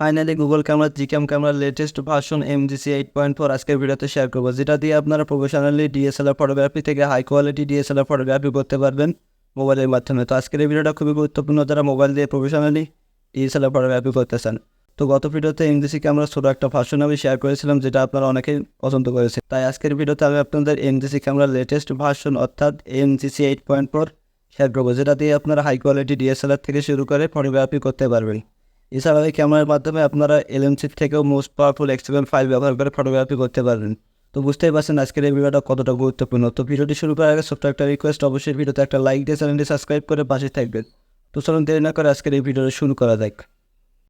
Finally Google camera GCam ক্যামেরার latest version MGC 8.4 আজকের ভিডিওতে শেয়ার করবো, যেটা দিয়ে আপনারা প্রফেশনালি ডিএসএলআর ফটোগ্রাফি থেকে হাই কোয়ালিটি ডিএসএলআর ফটোগ্রাফি করতে পারবেন মোবাইলের মাধ্যমে। তো আজকের এই ভিডিওটা খুবই গুরুত্বপূর্ণ যারা মোবাইল দিয়ে প্রফেশনালি ডিএসএলআর ফটোগ্রাফি করতেছেন। তো গত ভিডিওতে MGC ক্যামেরার ছোটো একটা ভার্সন আমি শেয়ার করেছিলাম, যেটা আপনারা অনেকেই পছন্দ করেছে। তাই আজকের ভিডিওতে আমি আপনাদের MGC ক্যামেরার লেটেস্ট ভার্সন অর্থাৎ MGC 8.4 শেয়ার করবো, যেটা দিয়ে আপনারা হাই কোয়ালিটি ডিএসএলআর থেকে শুরু করে ফটোগ্রাফি করতে পারবেন। এছাড়াও এই ক্যামেরার মাধ্যমে আপনারা এলএমসির থেকেও মোস্ট পাওয়ারফুল এক্সএমএল ফাইল ব্যবহার করে ফটোগ্রাফি করতে পারবেন। তো বুঝতেই পারছেন আজকের এই ভিডিওটা কতটা গুরুত্বপূর্ণ। তো ভিডিওটি শুরু করার আগে ছোট্ট একটা রিকোয়েস্ট, অবশ্যই ভিডিওতে একটা লাইক দিয়ে চ্যানেলটি সাবস্ক্রাইব করে পাশে থাকবেন। তো চলুন দেরি না করে আজকের এই ভিডিওটা শুরু করা যাক।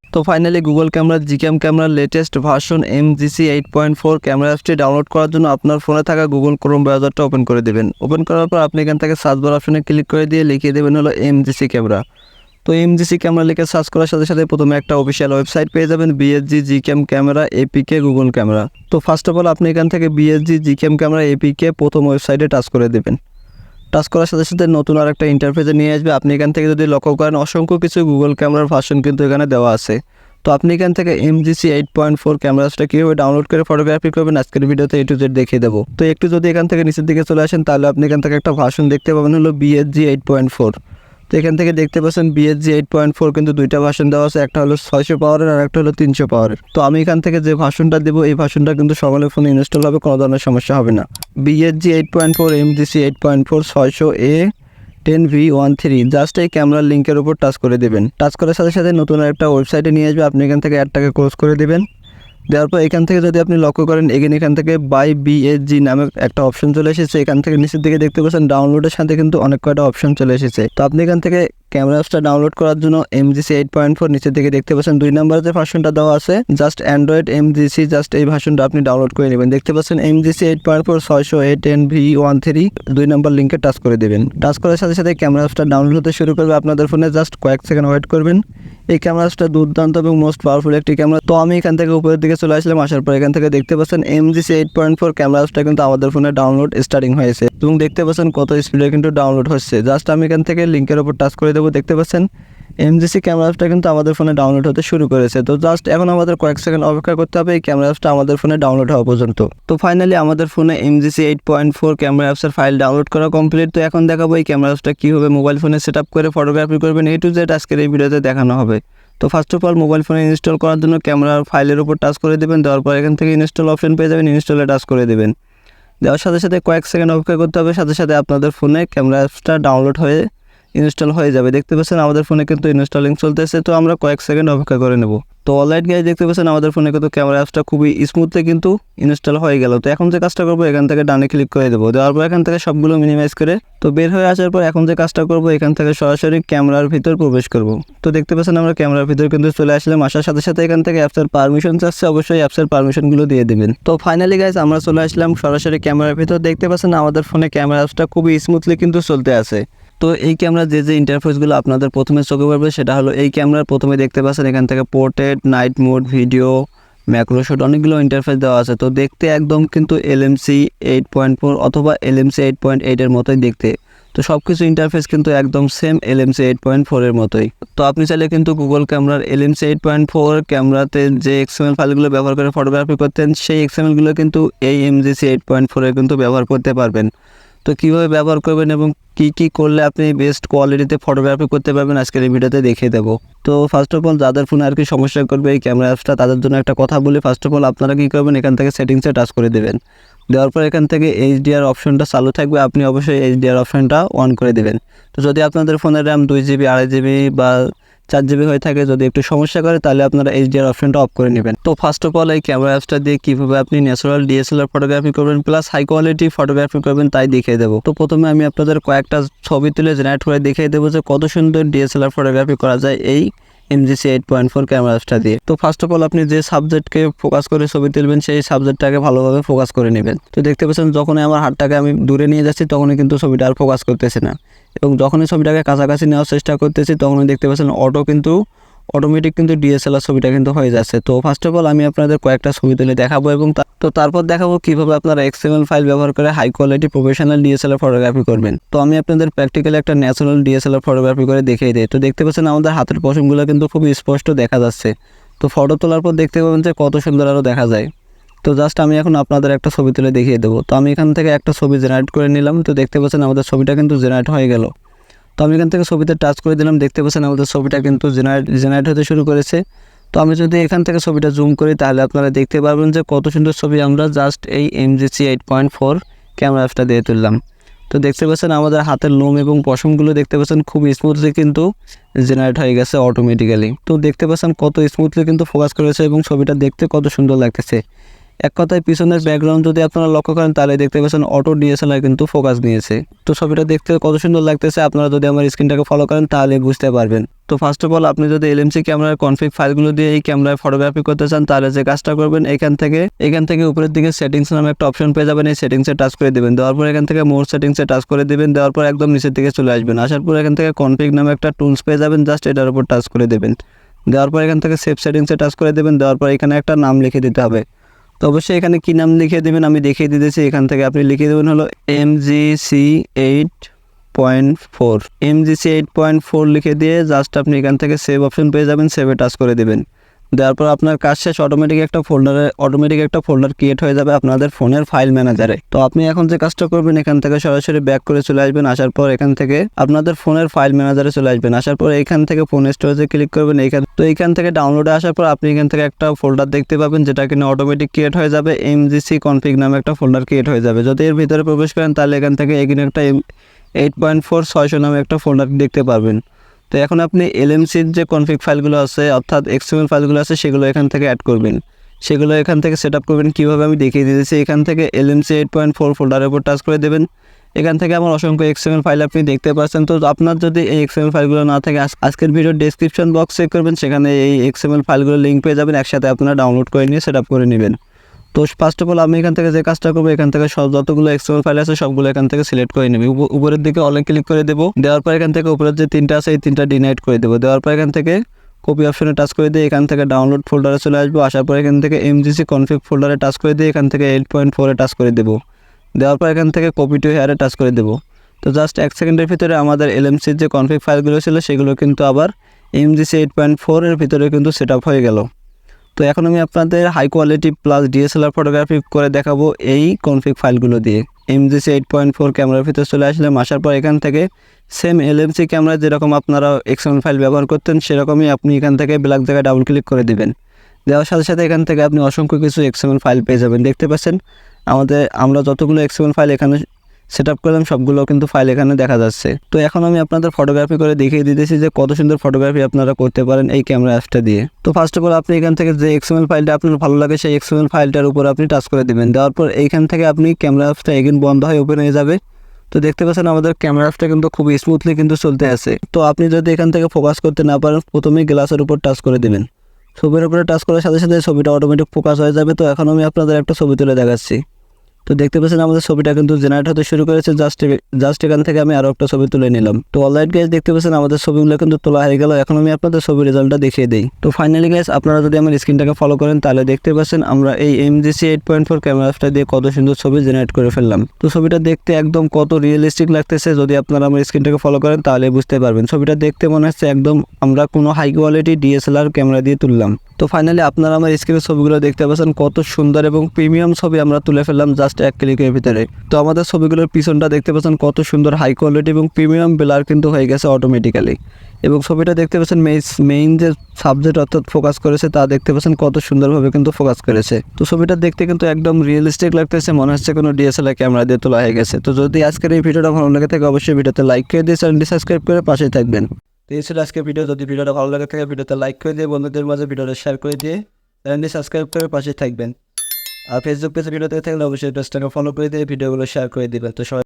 তো ফাইনালি গুগল ক্যামেরা জিক্যাম ক্যামেরার লেটেস্ট ভার্সন MGC 8.4 ক্যামেরা অ্যাপটি ডাউনলোড করার জন্য আপনার ফোনে থাকা গুগল ক্রোম ব্রাউজারটা ওপেন করে দেবেন। ওপেন করার পর আপনি এখান থেকে সার্চ বার অপশনে ক্লিক করে দিয়ে লিখিয়ে দেবেন হলো MGC ক্যামেরা। তো MGC ক্যামেরা লিখে সার্চ করার সাথে সাথে প্রথমে একটা অফিসিয়াল ওয়েবসাইট পেয়ে যাবেন, BSG GCam camera APK Google camera. তো ফার্স্ট অফ অল আপনি এখান থেকে BSG জিক্যাম ক্যামেরা APK প্রথম ওয়েবসাইটে টাচ করে দেবেন। টাচ করার সাথে সাথে নতুন আর একটা ইন্টারফেসে নিয়ে আসবে। আপনি এখান থেকে যদি লক্ষ্য করেন অসংখ্য কিছু গুগল ক্যামেরার ভার্সন কিন্তু এখানে দেওয়া আছে। তো আপনি এখান থেকে MGC 8.4 ক্যামেরাটা কীভাবে ডাউনলোড করে ফটোগ্রাফি করবেন আজকের ভিডিওতে A to Z দেখিয়ে দেবো। তো একটু যদি এখান থেকে নিচের দিকে চলে আসেন তাহলে আপনি এখান থেকে একটা ভার্সন দেখতে পাবেন হলো BSG 8.4। তো এখান থেকে দেখতে পাচ্ছেন BSG 8.4 কিন্তু দুইটা ভার্সন দেওয়া আছে, একটা হলো 600 পাওয়ারের আর একটা হলো 300 পাওয়ারের। তো আমি এখান থেকে যে ভার্সনটা দেবো এই ভার্সনটা কিন্তু সকলের ফোনে ইনস্টল হবে, কোনো ধরনের সমস্যা হবে না। BSG 8.4 MGC 8.4 600A 10V13 just এই ক্যামেরার লিঙ্কের উপর টাচ করে দেবেন। টাচ করার সাথে সাথে নতুন একটা ওয়েবসাইটে নিয়ে আসবে। আপনি এখান থেকে অ্যাডটাকে ক্লোজ করে দেবেন। দেওয়ার পর এখান থেকে যদি আপনি লক্ষ্য করেন এখান থেকে বাই BSG নামে একটা অপশন চলে এসেছে। এখান থেকে নিচের দিকে দেখতে পাচ্ছেন ডাউনলোডের সাথে কিন্তু অনেক কয়টা অপশন চলে এসেছে। তো আপনি এখান থেকে ক্যামেরা অ্যাপসটা ডাউনলোড করার জন্য MGC 8.4 নিচের দিকে দেখতে পাচ্ছেন 2 নম্বর যে ভার্সনটা দেওয়া আছে জাস্ট অ্যান্ড্রয়েড MGC, জাস্ট এই ভার্সনটা আপনি ডাউনলোড করে নেবেন। দেখতে পাচ্ছেন MGC 8.4 600A 10V13 2 নম্বর লিঙ্কে টাচ করে দেবেন। টাচ করার সাথে সাথে ক্যামেরা অ্যাপসটা ডাউনলোড হতে শুরু করবে আপনাদের ফোনে। জাস্ট কয়েক সেকেন্ড ওয়েট করবেন। এই ক্যামেরাটা দুর্দান্ত এবং মোস্ট পাওয়ারফুল একটি ক্যামেরা। তো আমি এখান থেকে উপরের দিকে চলে আসলাম। আসার পর এখান থেকে দেখতে পাচ্ছেন MGC 8.4 ক্যামেরাটা কিন্তু আমাদের ফোনে ডাউনলোড স্টার্টিং হয়েছে এবং দেখতে পাচ্ছেন কত স্পিডে কিন্তু ডাউনলোড হচ্ছে। জাস্ট আমি এখান থেকে লিঙ্কের উপর টাচ করে দেবো। দেখতে পাচ্ছেন MGC ক্যামেরাটা কিন্তু আমাদের ফোনে ডাউনলোড হতে শুরু করেছে। তো জাস্ট এখন আমাদের কয়েক সেকেন্ড অপেক্ষা করতে হবে এই ক্যামেরা অ্যাপসটা আমাদের ফোনে ডাউনলোড হওয়া পর্যন্ত। তো ফাইনালি আমাদের ফোনে MGC 8.4 ক্যামেরা অ্যাপসের ফাইল ডাউনলোড করা কমপ্লিট। তো এখন দেখাবো এই ক্যামেরা অ্যাপসটা কীভাবে মোবাইল ফোনে সেট আপ করে ফটোগ্রাফি করবেন A to Z আজকের এই ভিডিওতে দেখানো হবে। তো ফার্স্ট অফ অল মোবাইল ফোনে ইনস্টল করার জন্য ক্যামেরার ফাইলের উপর টাচ করে দেবেন। দেওয়ার পর এখান থেকে ইনস্টল অপশন পেয়ে যাবেন, ইনস্টলে টাচ করে দেবেন। দেওয়ার সাথে সাথে কয়েক সেকেন্ড অপেক্ষা করতে হবে, সাথে সাথে আপনাদের ফোনে ক্যামেরা অ্যাপসটা ডাউনলোড হয়ে ইনস্টল হয়ে যাবে। দেখতে পাচ্ছেন আমাদের ফোনে কিন্তু ইনস্টলিং চলতেছে। তো আমরা কয়েক সেকেন্ড অপেক্ষা করে নেব। তো অলরাইট গাইজ দেখতে পাচ্ছেন আমাদের ফোনে কিন্তু ক্যামেরা অ্যাপসটা খুবই স্মুথলি কিন্তু ইনস্টল হয়ে গেল। তো এখন যে কাজটা করবো এখান থেকে ডানে ক্লিক করে দেবো। দেওয়ার পর এখান থেকে সবগুলো মিনিমাইজ করে তো বের হয়ে আসার পর এখন যে কাজটা করবো এখান থেকে সরাসরি ক্যামেরার ভিতর প্রবেশ করব। তো দেখতে পাচ্ছেন আমরা ক্যামেরার ভিতর কিন্তু চলে আসলাম। আসার সাথে সাথে এখান থেকে অ্যাপসের পারমিশন চাচ্ছে, অবশ্যই অ্যাপসের পারমিশনগুলো দিয়ে দেবেন। তো ফাইনালি গাইজ আমরা চলে আসলাম সরাসরি ক্যামেরার ভিতর। দেখতে পাচ্ছেন আমাদের ফোনে ক্যামেরা অ্যাপসটা খুবই স্মুথলি কিন্তু চলতে আছে। তো এই ক্যামেরার যে ইন্টারফেসগুলো আপনাদের প্রথমে চোখে পড়বে সেটা হলো এই ক্যামেরার প্রথমে দেখতে পাচ্ছেন এখান থেকে portrait, night mode, video, macro shot অনেকগুলো ইন্টারফেস দেওয়া আছে। তো দেখতে একদম কিন্তু LMC 8.4 অথবা LMC 8.8 এর মতোই দেখতে। তো সব কিছু ইন্টারফেস কিন্তু একদম সেম LMC 8.4 এর মতোই। তো আপনি চাইলে কিন্তু গুগল ক্যামেরার LMC 8.4 ক্যামেরাতে যে XML ফাইলগুলো ব্যবহার করে ফটোগ্রাফি করতেন সেই XMLগুলো কিন্তু এই MGC 8.4 এ কিন্তু ব্যবহার করতে পারবেন। তো কীভাবে ব্যবহার করবেন এবং কী করলে আপনি বেস্ট কোয়ালিটিতে ফটোগ্রাফি করতে পারবেন আজকের এই ভিডিওতে দেখিয়ে দেবো। তো ফার্স্ট অফ অল যাদের ফোনে আর কি সমস্যা করবে এই ক্যামেরা অ্যাপসটা তাদের জন্য একটা কথা বলি। ফার্স্ট অফ অল আপনারা কী করবেন এখান থেকে সেটিংসে টাচ করে দেবেন। দেওয়ার পর এখান থেকে HDR অপশনটা চালু থাকবে, আপনি অবশ্যই HDR অপশনটা অন করে দেবেন। তো যদি আপনাদের ফোনের RAM 2GB 2.5GB বা 4GB হয়ে থাকে, যদি একটু সমস্যা করে তাহলে আপনারা HDR অপশনটা অফ করে নেবেন। তো ফার্স্ট অফ অল এই ক্যামেরা অ্যাপসটা দিয়ে কীভাবে আপনি ন্যাচারাল DSLR ফটোগ্রাফি করবেন প্লাস হাই কোয়ালিটি ফটোগ্রাফি করবেন তাই দেখিয়ে দেবো। তো প্রথমে আমি আপনাদের কয়েকটা ছবি তুলে জেনারেট করে দেখিয়ে দেবো যে কত সুন্দর DSLR ফটোগ্রাফি করা যায় এই MGC 8.4 ক্যামেরা অ্যাপসটা দিয়ে। তো ফার্স্ট অফ অল আপনি যে সাবজেক্টকে ফোকাস করে ছবি তুলবেন সেই সাবজেক্টটাকে ভালোভাবে ফোকাস করে নেবেন। তো দেখতে পাচ্ছেন যখনই আমার হাতটাকে আমি দূরে নিয়ে যাচ্ছি তখনই কিন্তু ছবিটা আর ফোকাস করতেছে না, এবং যখনই ছবিটাকে কাছাকাছি নেওয়ার চেষ্টা করতেছি তখনই দেখতে পাচ্ছেন অটোমেটিক কিন্তু DSLR ছবিটা কিন্তু হয়ে যাচ্ছে। তো ফার্স্ট অফ অল আমি আপনাদের কয়েকটা ছবি তুলে দেখাবো এবং তারপর দেখাবো কীভাবে আপনারা XML ফাইল ব্যবহার করে high quality professional DSLR photography করবেন। তো আমি আপনাদের প্র্যাকটিক্যালি একটা ন্যাচারাল DSLR ফটোগ্রাফি করে দেখিয়ে দিই। তো দেখতে পাচ্ছেন আমাদের হাতের পশমগুলো কিন্তু খুবই স্পষ্ট দেখা যাচ্ছে। তো ফটো তোলার পর দেখতে পাবেন যে কত সুন্দর আরও দেখা যায়। তো জাস্ট আমি এখন আপনাদের একটা ছবি তুলে দেখিয়ে দেবো। তো আমি এখান থেকে একটা ছবি জেনারেট করে নিলাম। তো দেখতে পাচ্ছেন আমাদের ছবিটা কিন্তু জেনারেট হয়ে গেল। তো আমি এখান থেকে ছবিতে টাচ করে দিলাম, দেখতে পাচ্ছেন আমাদের ছবিটা কিন্তু জেনারেট হতে শুরু করেছে। তো আমি যদি এখান থেকে ছবিটা জুম করি তাহলে আপনারা দেখতে পারবেন যে কত সুন্দর ছবি আমরা জাস্ট এই MGC 8.4 ক্যামেরা অ্যাপটা দিয়ে তুললাম। তো দেখতে পাচ্ছেন আমাদের হাতের লোম এবং পশমগুলো দেখতে পাচ্ছেন খুব স্মুথলি কিন্তু জেনারেট হয়ে গেছে অটোমেটিক্যালি। তো দেখতে পাচ্ছেন কত স্মুথলি কিন্তু ফোকাস করেছে এবং ছবিটা দেখতে কত সুন্দর লাগতেছে। এক কথায় পিছনের ব্যাকগ্রাউন্ড যদি আপনারা লক্ষ্য করেন তাহলে দেখতে পাচ্ছেন অটো DSLR কিন্তু ফোকাস নিয়েছে। তো ছবিটা দেখতে কত সুন্দর লাগতেছে, আপনারা যদি আমার স্ক্রিনটাকে ফলো করেন তাহলে বুঝতে পারবেন। তো ফার্স্ট অফ অল আপনি যদি LMC ক্যামেরার কনফিগ ফাইলগুলো দিয়ে এই ক্যামেরায় ফটোগ্রাফি করতে চান তাহলে যে কাজটা করবেন, এখান থেকে উপরের দিকে সেটিংস নামে একটা অপশন পেয়ে যাবেন। এই সেটিংসে টাচ করে দেবেন, দেওয়ার পর এখান থেকে মোর সেটিংসে টাচ করে দেবেন, দেওয়ার পর একদম নিচের দিকে চলে আসবেন। আসার পর এখান থেকে কনফিগ নামে একটা টুলস পেয়ে যাবেন, জাস্ট এটার উপর টাচ করে দেবেন। দেওয়ার পর এখান থেকে সেভ সেটিংসে টাচ করে দেবেন, দেওয়ার পর এখানে একটা নাম লিখে দিতে হবে। তো অবশ্যই এখানে কী নাম লিখে দেবেন আমি দেখিয়ে দিতেছি। এখান থেকে আপনি লিখে দেবেন হলো MGC 8.4 MGC 8.4 লিখে দিয়ে জাস্ট আপনি এখান থেকে সেভ অপশন পেয়ে যাবেন, সেভে টাচ করে দেবেন। দেওয়ার পর আপনার কাজ শেষ, অটোমেটিক একটা ফোল্ডার ক্রিয়েট হয়ে যাবে আপনাদের ফোনের ফাইল ম্যানেজারে। তো আপনি এখন যে কাজটা করবেন এখান থেকে সরাসরি ব্যাক করে চলে আসবেন। আসার পর এখান থেকে আপনাদের ফোনের ফাইল ম্যানেজারে চলে আসবেন। আসার পর এখান থেকে ফোন স্টোরেজে ক্লিক করবেন। এখান থেকে ডাউনলোডে আসার পর আপনি এখান থেকে একটা ফোল্ডার দেখতে পাবেন যেটা কিনা অটোমেটিক ক্রিয়েট হয়ে যাবে। MGC কনফিগ নামে একটা ফোল্ডার ক্রিয়েট হয়ে যাবে। যদি এর ভিতরে প্রবেশ করেন তাহলে এখানে একটা 8.4 600 নামে একটা ফোল্ডার দেখতে পারবেন। তো এখন আপনি LMCর যে কনফিগ ফাইলগুলো আছে অর্থাৎ XML ফাইলগুলো আছে সেগুলো এখান থেকে অ্যাড করবেন, সেগুলো এখান থেকে সেট আপ করবেন। কীভাবে আমি দেখিয়ে দিয়েছি। এখান থেকে LMC 8.4 ফোল্ডারের উপর টাচ করে দেবেন। এখান থেকে আমার অসংখ্য XML ফাইল আপনি দেখতে পাচ্ছেন। তো আপনার যদি এই XML ফাইলগুলো না থাকে আজকের ভিডিওর ডেসক্রিপশন বক্স চেক করবেন, সেখানে এই XML ফাইলগুলো লিঙ্ক পেয়ে যাবেন, একসাথে আপনারা ডাউনলোড করে নিয়ে সেট আপ করে নেবেন। তো ফার্স্ট অফ অল আমি এখান থেকে যে কাজটা করবো, এখান থেকে সব যতগুলো XML ফাইল আছে সবগুলো এখান থেকে সিলেক্ট করে নেবে। উপরের দিকে অলে ক্লিক করে দেবো, দেওয়ার পর এখান থেকে উপরের যে তিনটা আছে এই তিনটা ডিনাইট করে দেবো। দেওয়ার পর এখান থেকে কপি অপশনে টাচ করে দিয়ে এখান থেকে ডাউনলোড ফোল্ডারে চলে আসবো। আসার পর এখান থেকে MGC কনফিগ ফোল্ডারে টাচ করে দিয়ে এখান থেকে 8.4 টাচ করে দেবো। দেওয়ার পর এখান থেকে কপি টু হেয়ারে টাচ করে দেবো। তো জাস্ট 1 সেকেন্ডের ভিতরে আমাদের LMCর যে কনফিগ ফাইলগুলো ছিল সেগুলো কিন্তু আবার MGC 8.4 এর ভিতরে কিন্তু সেট আপ হয়ে গেল। তো এখন আমি আপনাদের high quality plus DSLR photography করে দেখাবো এই কনফিগ ফাইলগুলো দিয়ে। MGC 8.4 ক্যামেরার ভিতরে চলে আসলাম। আসার পর এখান থেকে সেম LMC ক্যামেরা যেরকম আপনারা XML ফাইল ব্যবহার করতেন সেরকমই আপনি এখান থেকে ব্ল্যাক জায়গায় ডাবল ক্লিক করে দেবেন। দেওয়ার সাথে সাথে এখান থেকে আপনি অসংখ্য কিছু XML ফাইল পেয়ে যাবেন। দেখতে পাচ্ছেন আমরা যতগুলো XML ফাইল এখানে সেট আপ করলাম সবগুলো কিন্তু ফাইল এখানে দেখা যাচ্ছে। তো এখন আমি আপনাদের ফটোগ্রাফি করে দেখিয়ে দিতেছি যে কত সুন্দর ফটোগ্রাফি আপনারা করতে পারেন এই ক্যামেরা অ্যাপটা দিয়ে। তো ফার্স্ট অফ অল আপনি এখান থেকে যে XML ফাইলটা আপনার ভালো লাগে সেই XML ফাইলটার উপর আপনি টাচ করে দেবেন। দেওয়ার পর এইখান থেকে আপনি ক্যামেরা অ্যাপটা এগেন বন্ধ হয়ে ওপেন হয়ে যাবে। তো দেখতে পাচ্ছেন আমাদের ক্যামেরা অ্যাপটা কিন্তু খুব স্মুথলি কিন্তু চলতে আছে। তো আপনি যদি এখান থেকে ফোকাস করতে না পারেন প্রথমেই গ্লাসের উপর টাচ করে দেবেন। ছবির উপরে টাচ করার সাথে সাথে ছবিটা অটোমেটিক ফোকাস হয়ে যাবে। তো এখন আমি আপনাদের একটা ছবি তুলে দেখাচ্ছি। তো দেখতে পাচ্ছেন আমাদের ছবিটা কিন্তু জেনারেট হতে শুরু করেছে। জাস্ট এখান থেকে আমি আরও একটা ছবি তুলে নিলাম। তো অলরাইট গাইজ দেখতে পাচ্ছেন আমাদের ছবিগুলো কিন্তু তোলা হয়ে গেল। এখন আমি আপনাদের ছবির রেজাল্টটা দেখিয়ে দিই। তো ফাইনালি গাইজ আপনারা যদি আমার স্ক্রিনটাকে ফলো করেন তাহলে দেখতে পাচ্ছেন আমরা এই MGC 8.4 ক্যামেরাটা দিয়ে কত সুন্দর ছবি জেনারেট করে ফেললাম। তো ছবিটা দেখতে একদম কত রিয়েলিস্টিক লাগতেছে, যদি আপনারা আমার স্ক্রিনটাকে ফলো করেন তাহলে বুঝতে পারবেন। ছবিটা দেখতে মনে হচ্ছে একদম আমরা কোনো হাই কোয়ালিটি DSLR ক্যামেরা দিয়ে তুললাম। তো ফাইনালি আপনারা আমার স্ক্রিনের ছবিগুলো দেখতে পাচ্ছেন কত সুন্দর এবং প্রিমিয়াম ছবি আমরা তুলে ফেললাম জাস্ট এক ক্লিকের ভিতরে। তো আমাদের ছবিগুলোর পিছনটা দেখতে পাচ্ছেন কত সুন্দর হাই কোয়ালিটি এবং প্রিমিয়াম ব্লার কিন্তু হয়ে গেছে অটোমেটিক্যালি। এবং ছবিটা দেখতে পাচ্ছেন মেইন যে সাবজেক্ট অর্থাৎ ফোকাস করেছে তা দেখতে পাচ্ছেন কত সুন্দরভাবে কিন্তু ফোকাস করেছে। তো ছবিটা দেখতে কিন্তু একদম রিয়েলিস্টিক লাগতেছে, মনে হচ্ছে কোনো DSLR ক্যামেরা দিয়ে তোলা হয়ে গেছে। তো যদি আজকের এই ভিডিওটা ভালো লাগে থাকে অবশ্যই ভিডিওতে লাইক করে দিয়ে চ্যানেলটি সাবস্ক্রাইব করে পাশেই থাকবেন। তো এই ছিল আজকের ভিডিও। যদি ভিডিওটা ভালো লাগে থাকে ভিডিওতে লাইক করে দিয়ে বন্ধুদের মাঝে ভিডিওটা শেয়ার করে দিয়ে চ্যানেলটি সাবস্ক্রাইব করে পাশে থাকবেন। আর ফেসবুক পেজে ভিডিওতে থাকলে অবশ্যই পেজটাকে ফলো করে দিয়ে ভিডিওগুলো শেয়ার করে দিবেন। তো সবাই